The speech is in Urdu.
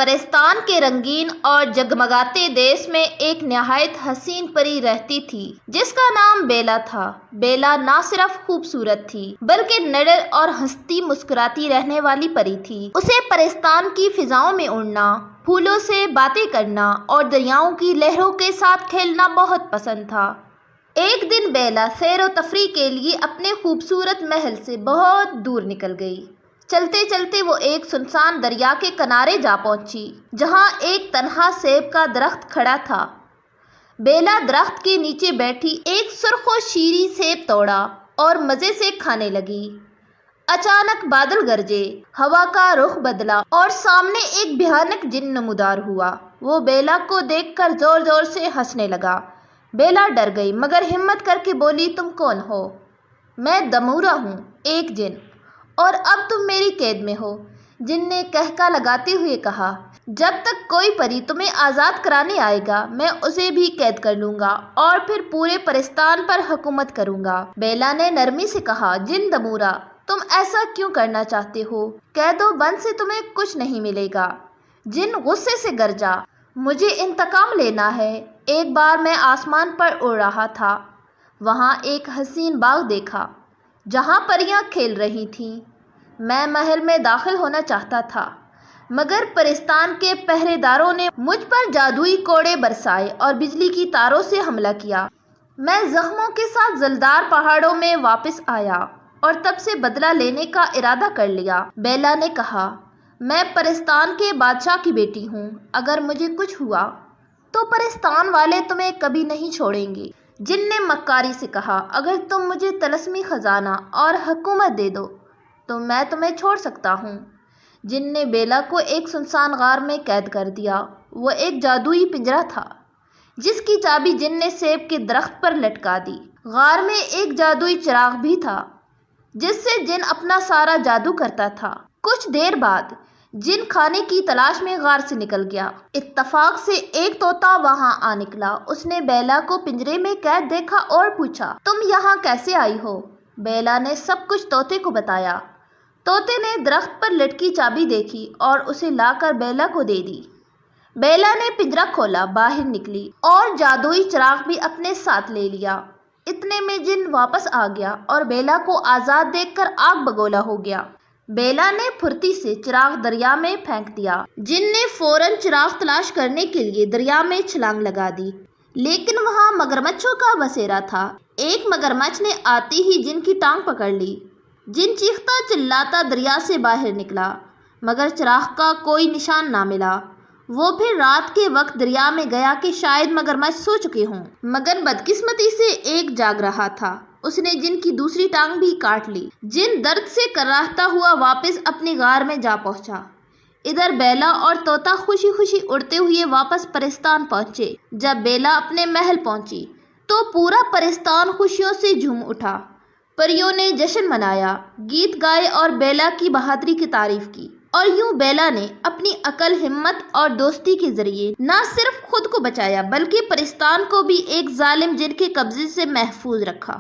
پرستان کے رنگین اور جگمگاتے دیش میں ایک نہایت حسین پری رہتی تھی جس کا نام بیلا تھا۔ بیلا نہ صرف خوبصورت تھی بلکہ نڈر اور ہنستی مسکراتی رہنے والی پری تھی۔ اسے پرستان کی فضاؤں میں اڑنا، پھولوں سے باتیں کرنا اور دریاؤں کی لہروں کے ساتھ کھیلنا بہت پسند تھا۔ ایک دن بیلا سیر و تفریح کے لیے اپنے خوبصورت محل سے بہت دور نکل گئی۔ چلتے چلتے وہ ایک سنسان دریا کے کنارے جا پہنچی جہاں ایک تنہا سیب کا درخت کھڑا تھا۔ بیلا درخت کے نیچے بیٹھی ایک سرخ و شیریں سیب توڑا اور مزے سے کھانے لگی۔ اچانک بادل گرجے، ہوا کا رخ بدلا اور سامنے ایک بھیانک جن نمودار ہوا۔ وہ بیلا کو دیکھ کر زور زور سے ہنسنے لگا۔ بیلا ڈر گئی مگر ہمت کر کے بولی، تم کون ہو؟ میں دمورا ہوں، ایک جن، اور اب تم میری قید میں ہو۔ جن نے کہکا لگاتے ہوئے کہا، جب تک کوئی پری تمہیں آزاد کرانے آئے گا میں اسے بھی قید کر لوں گا اور پھر پورے پرستان پر حکومت کروں گا۔ بیلا نے نرمی سے کہا، جن دمورا، تم ایسا کیوں کرنا چاہتے ہو؟ قید و بند سے تمہیں کچھ نہیں ملے گا۔ جن غصے سے گرجا، مجھے انتقام لینا ہے۔ ایک بار میں آسمان پر اڑ رہا تھا، وہاں ایک حسین باغ دیکھا جہاں پریاں کھیل رہی تھیں۔ میں محل میں داخل ہونا چاہتا تھا مگر پرستان کے پہرے داروں نے مجھ پر جادوئی کوڑے برسائے اور بجلی کی تاروں سے حملہ کیا۔ میں زخموں کے ساتھ زلدار پہاڑوں میں واپس آیا اور تب سے بدلہ لینے کا ارادہ کر لیا۔ بیلا نے کہا، میں پرستان کے بادشاہ کی بیٹی ہوں، اگر مجھے کچھ ہوا تو پرستان والے تمہیں کبھی نہیں چھوڑیں گے۔ جن نے مکاری سے کہا، اگر تم مجھے طلسمی خزانہ اور حکومت دے دو تو میں تمہیں چھوڑ سکتا ہوں۔ جن نے بیلا کو ایک سنسان غار میں قید کر دیا۔ وہ ایک جادوئی پنجرا تھا جس کی چابی جن نے سیب کے درخت پر لٹکا دی۔ غار میں ایک جادوئی چراغ بھی تھا جس سے جن اپنا سارا جادو کرتا تھا۔ کچھ دیر بعد جن کھانے کی تلاش میں غار سے نکل گیا۔ اتفاق سے ایک طوطا وہاں آ نکلا۔ اس نے بیلا کو پنجرے میں قید دیکھا اور پوچھا، تم یہاں کیسے آئی ہو؟ بیلا نے سب کچھ طوطے کو بتایا۔ طوطے نے درخت پر لٹکی چابی دیکھی اور اسے لا کر بیلا کو دے دی۔ بیلا نے پنجرا کھولا، باہر نکلی اور جادوئی چراغ بھی اپنے ساتھ لے لیا۔ اتنے میں جن واپس آ گیا اور بیلا کو آزاد دیکھ کر آگ بگولا ہو گیا۔ بیلا نے پھرتی سے چراغ دریا میں پھینک دیا۔ جن نے فوراً چراغ تلاش کرنے کے لیے دریا میں چھلانگ لگا دی، لیکن وہاں مگرمچھوں کا بسیرا تھا۔ ایک مگرمچھ نے آتے ہی جن کی ٹانگ پکڑ لی۔ جن چیختا چلاتا دریا سے باہر نکلا مگر چراغ کا کوئی نشان نہ ملا۔ وہ پھر رات کے وقت دریا میں گیا کہ شاید مگرمچھ سو چکے ہوں، مگر بدقسمتی سے ایک جاگ رہا تھا۔ اس نے جن کی دوسری ٹانگ بھی کاٹ لی۔ جن درد سے کراہتا ہوا واپس اپنی غار میں جا پہنچا۔ ادھر بیلا اور طوطا خوشی خوشی اڑتے ہوئے واپس پرستان پہنچے۔ جب بیلا اپنے محل پہنچی تو پورا پرستان خوشیوں سے جھوم اٹھا۔ پریوں نے جشن منایا، گیت گائے اور بیلا کی بہادری کی تعریف کی، اور یوں بیلا نے اپنی عقل، ہمت اور دوستی کے ذریعے نہ صرف خود کو بچایا بلکہ پرستان کو بھی ایک ظالم جن کے قبضے سے محفوظ رکھا۔